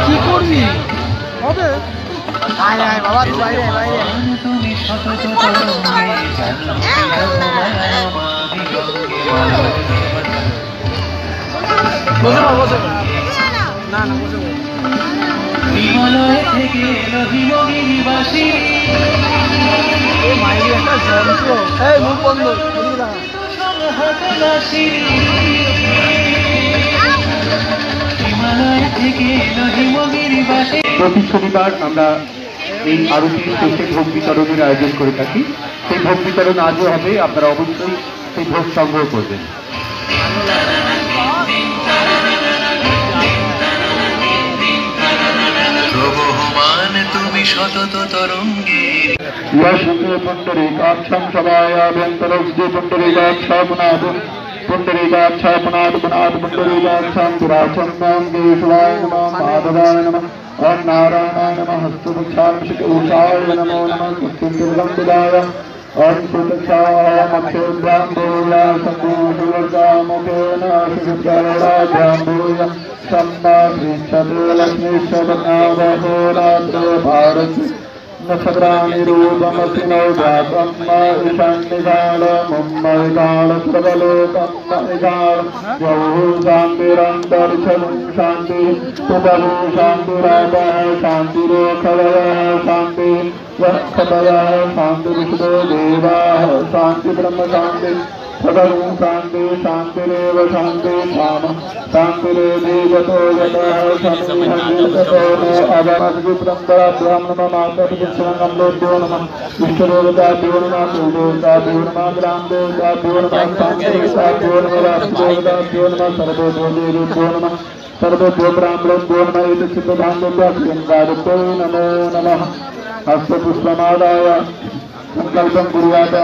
কি করবি হবে আয় আয় বাবা তুই বাইরে বাইরে বসে বসে না না বসে হিমালয় থেকে এলো হিমগিরিবাসী এই মাইরি একটা যন্ত্র এই মুখ বন্ধ প্রতি শনিবার আমরা এই আরতির শেষে ভোগ বিতরণের আয়োজন করে থাকি। সেই ভোগ বিতরণ আজও হবে, আপনারা অবশ্যই সেই ভোগ সংগ্রহ করবেন। পুণ্ডরীকাক্ষম সভায়াভ্যন্তরস্য পুণ্ডরীকাক্ষাপনাদ পুণ্ডরীকাক্ষাপনাদ পুনাদ পুণ্ডরীকাক্ষাম দুরাচন্দাম কেশवाय नमः माधवाय नमः ओम नारायणाय नमः हस्तमुखाय नमो नमः कुंडलं विदाय ओम सुतक्षाय मक्षोद्राम भूया संभूषुर्गामुखेन सुगरुडाभ्यां भूया सम्माश्रीक्षद्रलक्ष्मीश्वरनावहोरात्र भारत नक्षत्राणि रूपमसिनो जातम् ईशान्यकाल मुम्बैकाल प्रबलोकम्बैकाल जौः शान्तिरन्तरिक्षं शान्ति उपभू शान्तिरापः शान्तिरोखवयः शान्ति वक्षपयः शान्तिविष्णो देवाः शान्ति ब्रह्म शान्ति सगुं शान्ति शान्तिरेव शान्ति धाम शान्तिरेवतो यतः शनिहन्यतो नो अवमद्विप्रम्बराभ्यां नमः मातृपुत्रङ्गम्भ्यो नमः विष्णुदेवताभ्यो नमः कुलदेवताभ्यो नमः ग्रामदेवताभ्यो नमः शान्तिदेवताभ्यो नमः राष्ट्रदेवताभ्यो नमः सर्वदेवदेवेभ्यो नमः सर्वेभ्यो ब्राह्मणेभ्यो नमः इति चित्तधान्यभ्यो नमो नमः हस्तपुष्पमादाय सङ्कल्पं कुर्यात्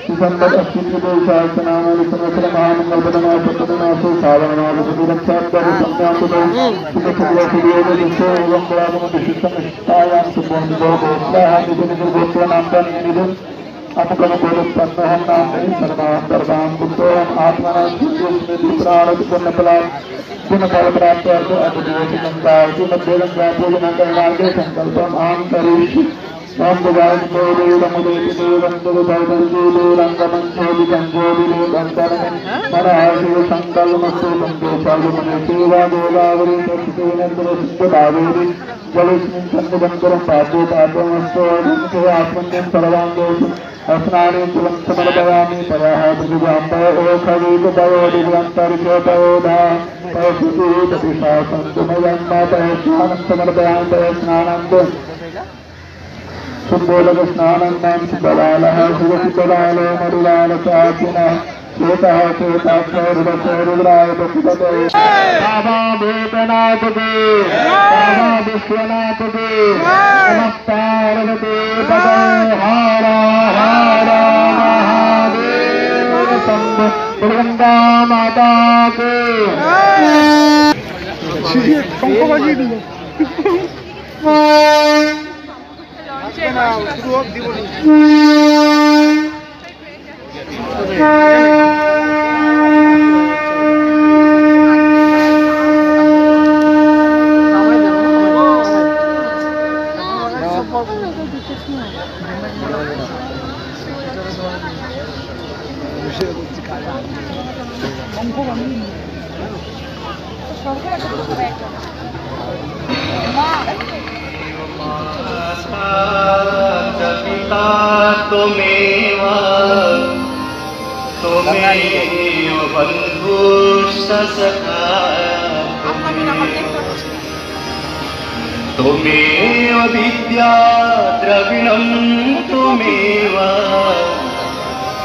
दिसंबर 80 के शासनामल संवत्सर महामंगलपदमास पदमासो सावनमास सुरक्षात्तर संज्ञापदो सुखसुखलोकयोगो दिशो एवं बलागम विशिष्टनिष्ठायां सुबोधो गोस्ताः निजनिजगोत्रनाम्बन निजं अमुकनुकूलपन्नहं नाम्नि सर्वान्तर्गां बुद्धोऽहम् आत्मना स्मृतिप्राणपुण्यफलात् पुण्यफलप्राप्त्यर्थ अद्वैतचिन्तायति मध्यगङ्गाभोजनकर्णार्थे सङ्कल्पम् अहं करिष्ये ओम भगवान देवमुदेति देवरंगमंचोदिगंजोदिगंधरं मराशिव संकल्पमस्तु बंदेशालुमने सेवा देवावरी दक्षिणेन्द्रसिद्धभावेरि जलस्मिन् सन्निबन्धरं पापो पापमस्तु अधुन्ते आत्मन्यं सर्वाङ्गोषु अस्नानि कुलं समर्पयामि पयाः भुजगाम्बयो खवीकपयो दिव्यन्तरिक्षपयोधा पयसुतीतपिशासन्तु मयं पयस्नानं समर्पयामि पयस्नानन्तु सुबोधक स्नानं सुबलालः सुरसितलालो मरुलालचाकिनः श्वेतः श्वेताक्षरुद्राय प्रकृतते बाबा भूतनाथ के बाबा विश्वनाथ के नमस्कारते पदे हारा हारा महादेव शंभो दुर्गंगा माता के সরকার पिता त्वमेव त्वमेव बन्धुश्च सखा त्वमेव विद्या द्रविणं त्वमेव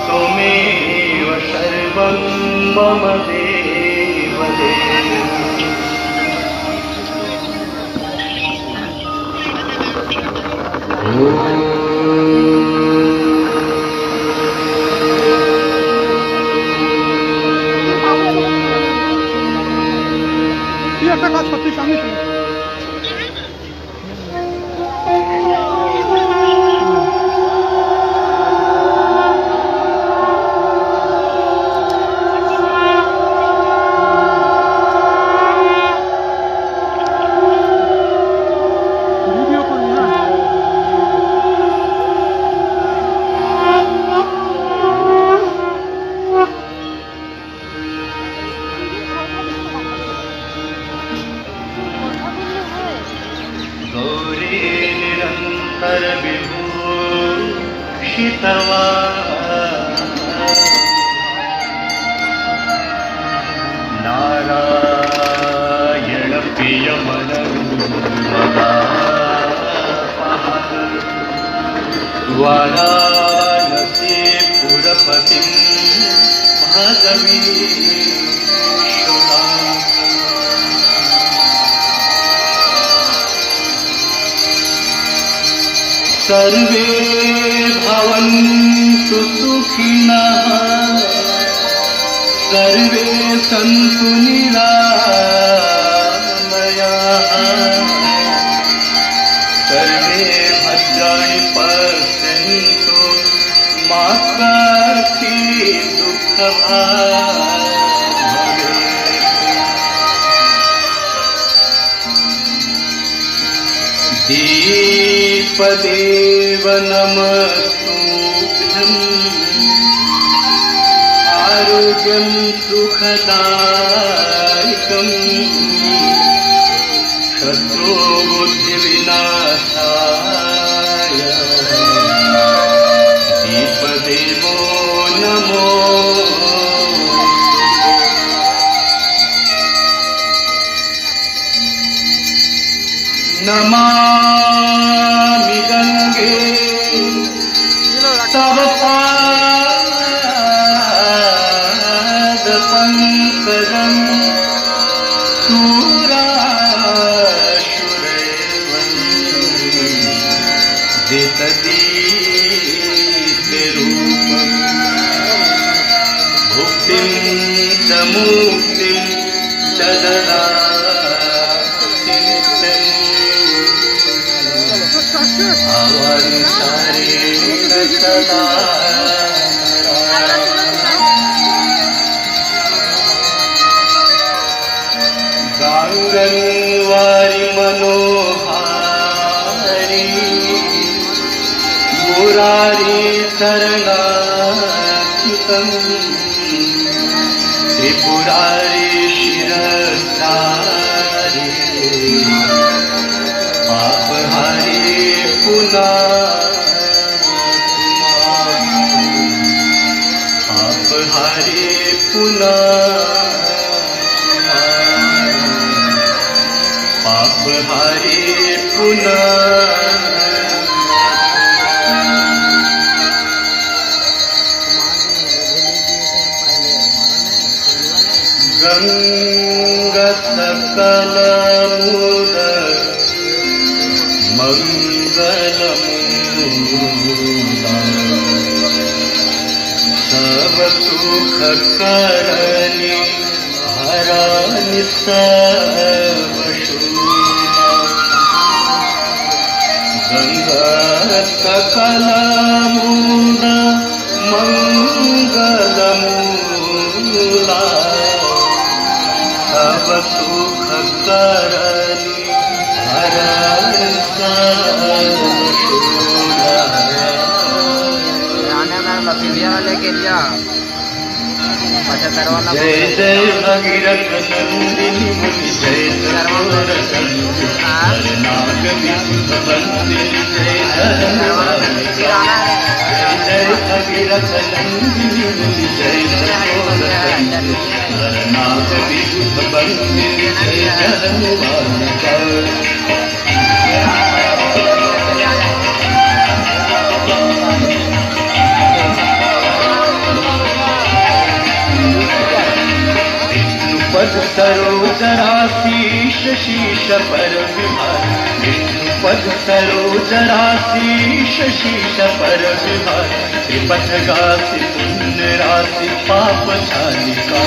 त्वमेव सर्वं मम देव একটা কাজ করতে সামনে विभूषितवा नारायण प्रिय वाराणसी पुरपतिं भागवी सर्वे भवन्तु सुखिनः सर्वे सन्तु निरामयाः सर्वे भद्राणि पश्यन्तु मा कश्चित् दुःखभाग् दीपदेव नमस्तुभ्यम् आरोग्यं सुखदायकम् शत्रुबुद्धिविनाशाय दीपदेवो नमो नमामि गंगे तव पादपङ्कजं सुरासुरैर्वन्दितदीप्तिरूपम् भुक्तिं च मुक्तिं च ददाति अवंसारेण सदा गाङ्गन्वारि मनोहारी मुरारी चरणाच्युतम् त्रिपुरारी शिरसारी पापहारी पापहारी पापहारी गङ्गसकलमुद मंगलमूला सब सुख करनी हरानि सब शूला गंगा सकलमुद मंगलमूला सब सुख करनी हरानि लेके लिया जय जय भगीरथ नंदिनी मुनि जय नाग विश्व बंदिनी जय शरण वाली काल। जय भगीरथ नंदिनी मुनि जय जगोरतंत्र नरनाथ विबुध बंदिनी जय शरण वाली काल। पद सरोजराशीष शीश पर विहार। विष्णुपद सरोजराशीष शीश पर विहार। त्रिपथ गासी पुण्य राशि पाप छालिका।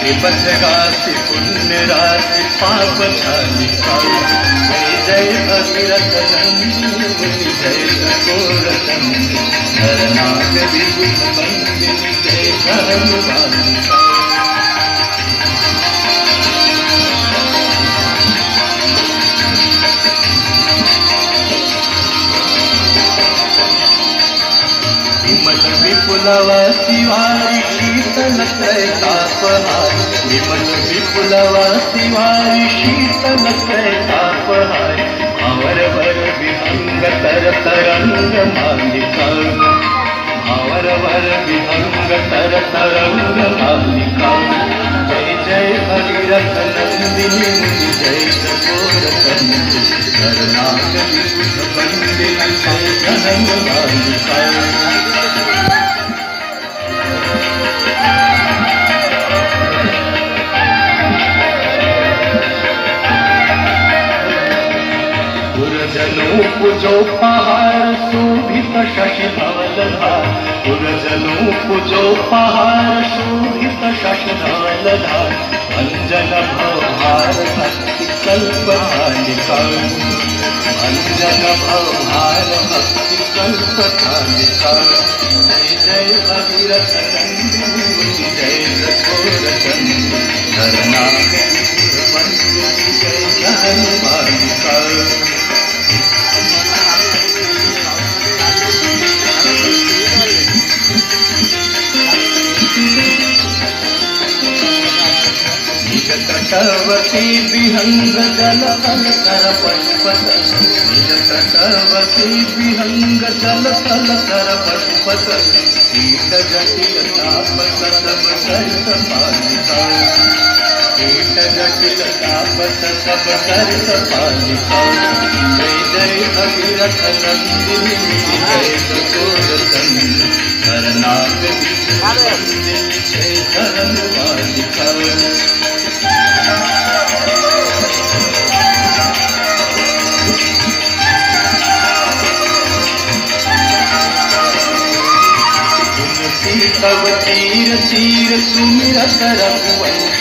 त्रिपथ गासी पुण्य राशि पाप छालिका। जय जय भगीरथ नंदिनी जय जगोरतंत्र नरनाथ विबुध बंदिनी जय शरण वाली काल। विमल विपुलव शिवारी शीतल त्रैतापहार। विमल विपुलव शिवारी शीतल त्रैतापहार। भंवर वर विहंग तर तरंग मालिका। भंवर वर विहंग तर तरंग मालिका। जय जय भगीरथ नंदिनी मुनि जय जगोरतंत्र नरनाथ विबुध बंदिनी जय शरण वाली काल। पुरजनों पूजो पहाड़ शोभित शशि धवलधार। पुरजनों पूजो पहाड़ शोभित शशि धवलधार। अंजन भवहार भक्ति कल्प कालिका। अंजन भवहार भक्ति कल्प कालिका। जय जय भगीरथ नंदिनी जय जगोरतंत्र नरनाथ विबुध बंदिनी जय शरण वाली काल। तटवती विहंग जल तल कर पशुपत। निज तटवती विहंग जल तल कर पशुपत। कीट जटिल ताप सब सरित पालिका। कीट जटिल ताप सब सरित पालिका। जय जय भगीरथ नंदिनी जय जगोरतंत्र नरनाथ विबुध बंदिनी जय शरण वाली काल। तब तीर तीर सुमिरत रघुवंश।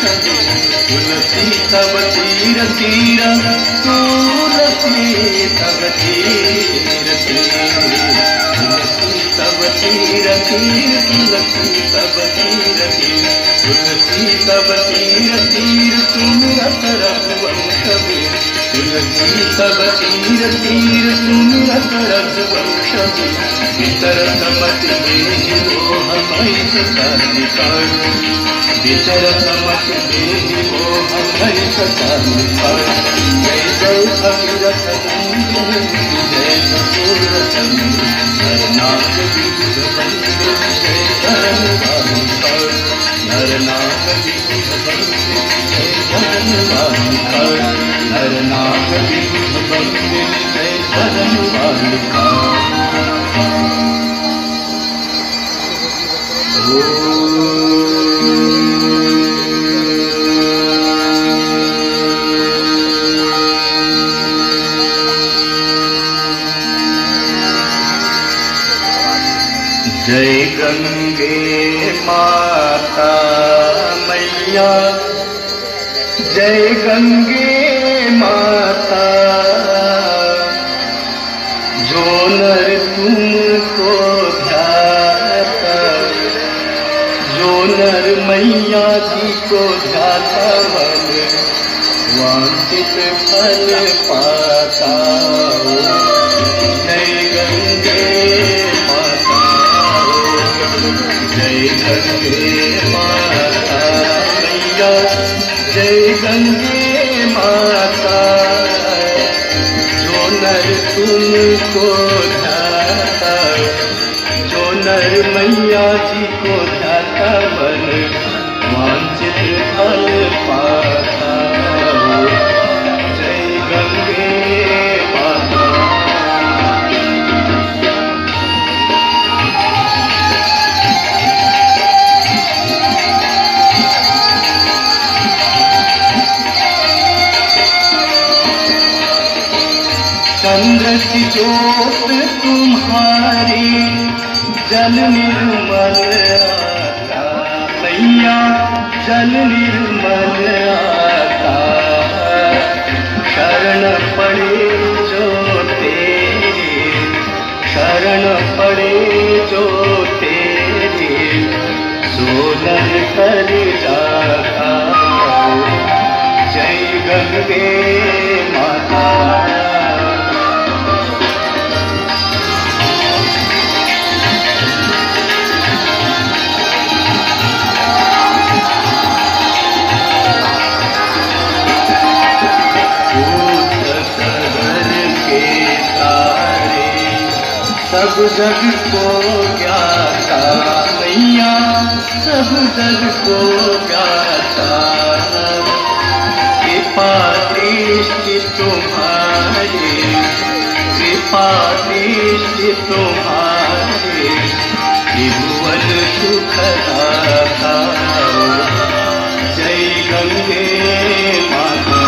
तुलसी तब तीर तीर तुलसी तब तीर तीर। तुलसी तब तीर तीर तुलसी तब तीर तीर। तुलसी तब तीर तीर सुमिरत रघुवंश। तुलसी तब तीर तीर सुमिरत रघुवंश। विचरत मति देहि मोह मय सतालिका। विचरत मति देहि मोह मय सतालिका। जय जय भगीरथ नंदिनी जय जगोरतंत्र नरनाथ विबुध बंदिनी जय शरण वाली काल। नरनाथ विबुध बंदिनी जय शरण वाली काल। नरनाथ विबुध बंदिनी जय शरण वाली काल। जय गंगे माता मैया। जय गंगे माता। जो नर तुमको ध्याता। जो नर मैया जी को ध्याता मन वांछित फल पाता। जय गंगे माता। जय गंगे माता मैया। जय गंगे माता। जो नर तुमको ध्याता, जो नर मैया जी को ध्याता मन वांछित फल पाता। जय गंगे माता। चंद्र की ज्योत तुम्हारी जल निर्मल आता, मैया जल निर्मल आता। शरण पड़े जो तेरे, शरण पड़े जो तेरे, सोनर कर जाता। जय गंगे माता। सब जग को ज्ञाता, मैया सब जग को ज्ञाता। कृपा दृष्टि तुम्हारी, कृपा दृष्टि तुम्हारी, त्रिभुवन सुखदाता। जय गंगे माता।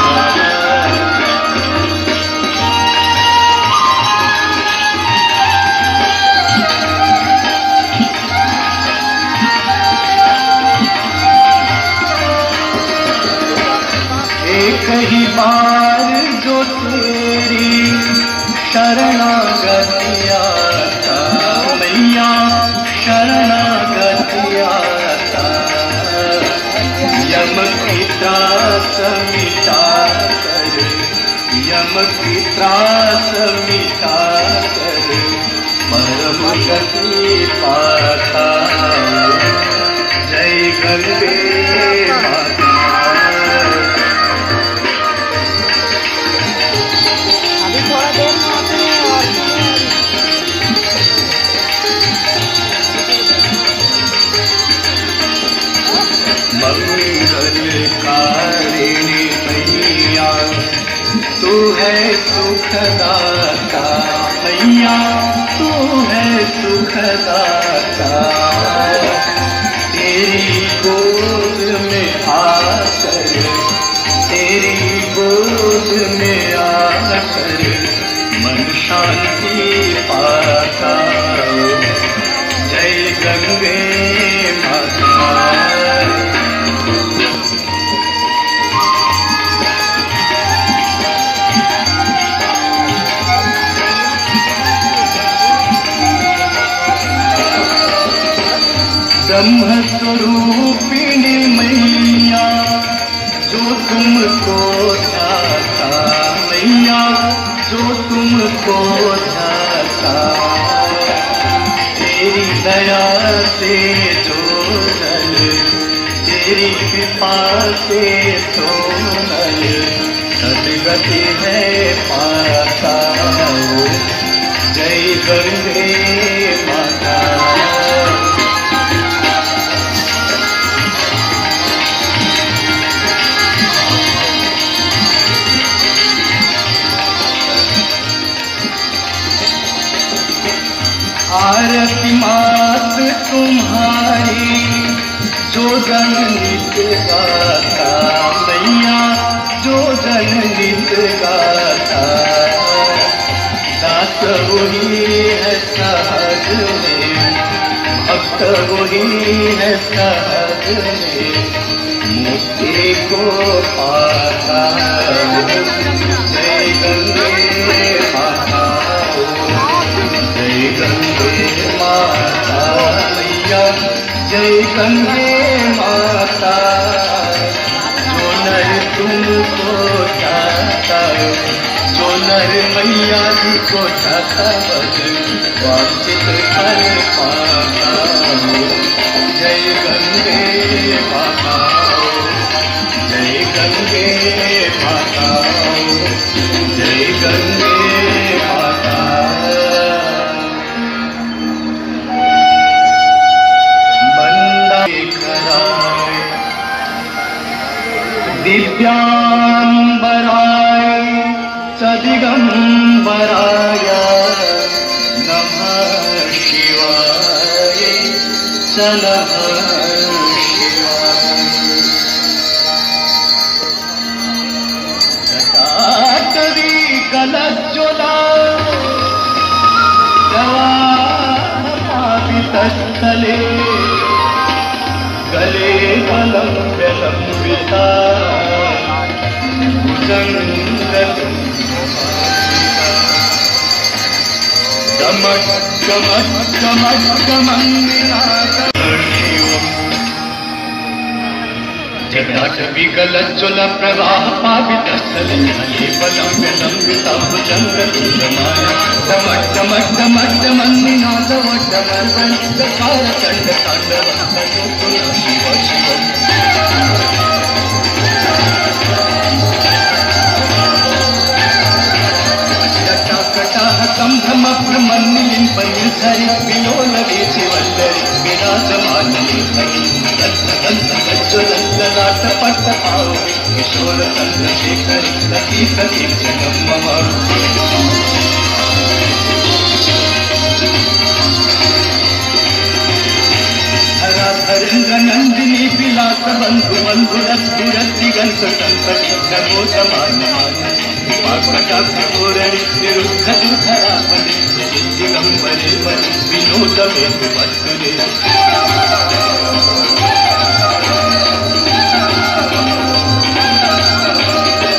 कई बार जो तेरी शरणागति आता, मैया शरणागति आता। यम की त्रास मिटा कर, यम की त्रास मिटा कर, परम गति पाता। जय गंगे माता। मंगलकारिणी मैया तू है सुखदाता, मैया तू है सुखदाता। तेरी गोद में आकर, तेरी गोद में आकर मन शांति पाता। जय गंगे माता। ब्रह्म स्वरूपिणी मैया जो तुमको ध्याता, मैया जो तुमको ध्याता। तेरी दया से जो नल, तेरी कृपा से जो नल सदगति है पाता। जय गंगे माता। आरती मात तुम्हारी जो जन नित गाता, मैया जो जन नित गाता। दास वही है सहज में, भक्त वही है सहज में, मुक्ति को पाता। जय गंगे माता। जय गंगे माता मैया। जय गंगे माता। जो नर तुमको चाहता, जो नर मैया जी को चाहता, वांछित फल पाता। जय गंगे माता। जय गंगे माता। जय गंगे माता। दिगंबराय नमः शिवाय नमः शिवाय जटाटवी कलज्ज्वला जवापापितस्थले गले लंबिता जटाटवीकलज्ज्वल प्रवाह पावितस्थले लंबिता भुजङ्गमाय शिव शिव संभ्रमभ्रमन्निलिन परिधरि विलोलवीचि वल्लरि विराजमाननि हरि दत्तगज्ज्वलल्ललाटपट्टपावि किशोर चन्द्रशेखरि लतीततीर्जनं मम धराधरेन्द्र नन्दिनी विलास बन्धु बन्धुरद्दिगन्त संतति नमो समानमानसि पाकटाक्षोरणि निरुद्धरापणि दिगम्बरे मणि विनोदमेतु वस्तुरे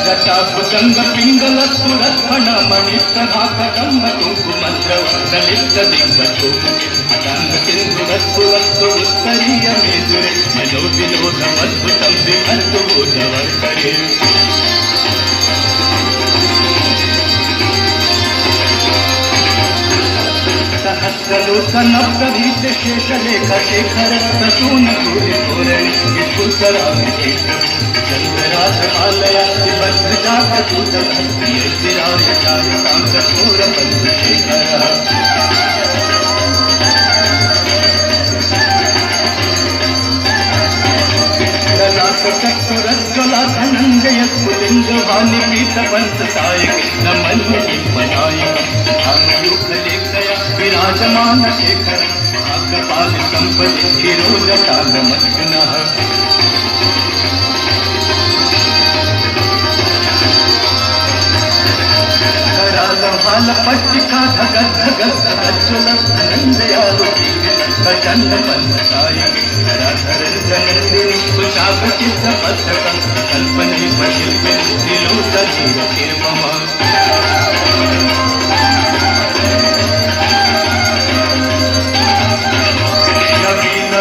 जटाकुशङ्ग पिङ्गलस्फुरत्फणमणिप्रभाकटम्ब कुङ्कुमद्रवदलिप्तदिग्वचो अटाङ्गसिन्धुरस्फुरस्तु उत्तरीय मेजुरे मनो विनोदमद्भुतं विभर्तु भोजवर्तरे सहस्रलोचन प्रभीत शेषलेख शेखर प्रसून भूरि धोरणि विपुतरामि चन्द्रराजमालया बद्धजातूतभक्तिय चिराय चारितां कठोर बन्धुशेखरः ललाटचक्षुरज्ज्वला धनञ्जय स्फुलिङ्गवाणि पीतपञ्चसायक नमन्यनायक भाङ्गयुगलेखया विराजमान शेखर भाग्यपाल सम्पदि शिरोजटालमग्नः करालभाल पट्टिका धगत् धगत् धगज्ज्वल धनञ्जयालु प्रचण्ड बन्धसायक धराधरञ्जनन्दिनि कुशाभचित्रपत्रकं कल्पने पशिल्पिनि निलोकजीवतिर्मम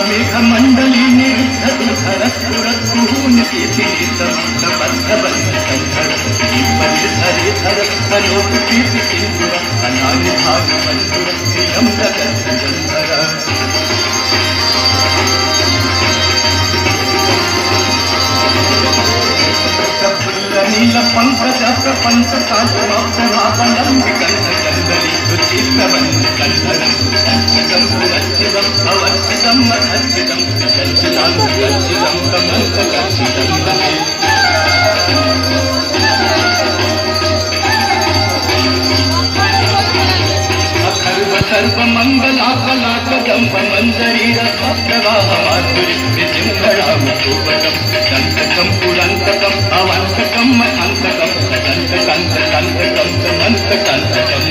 मेघमण्डली निरुद्धरस्फुरत्कुहूनि कीर्तिनितबद्धबन्धकन्धर परिधरिधर कलोपकीर्तिसिन्धुर अनानिभागबन्धुर श्रियं जगद्गन्धर नील पंकज प्रपंच कालमाप्तभावनं विकण्ठकन्दली रुचिप्रबन्धकन्धरं संस्कृतं भवच्चिदं मधच्चिदं गच्छिदान्तगच्छिदं कमन्तगच्छिदं भजे सर्वमङ्गलाकलाकदम्ब मञ्जरीरस्वप्रवाहमाधुरि विजृम्भणामुपटं दन्तकं पुरन्तकम् अवन्तकं मथन्तकं दन्तकन्तकं समन्तकन्तकं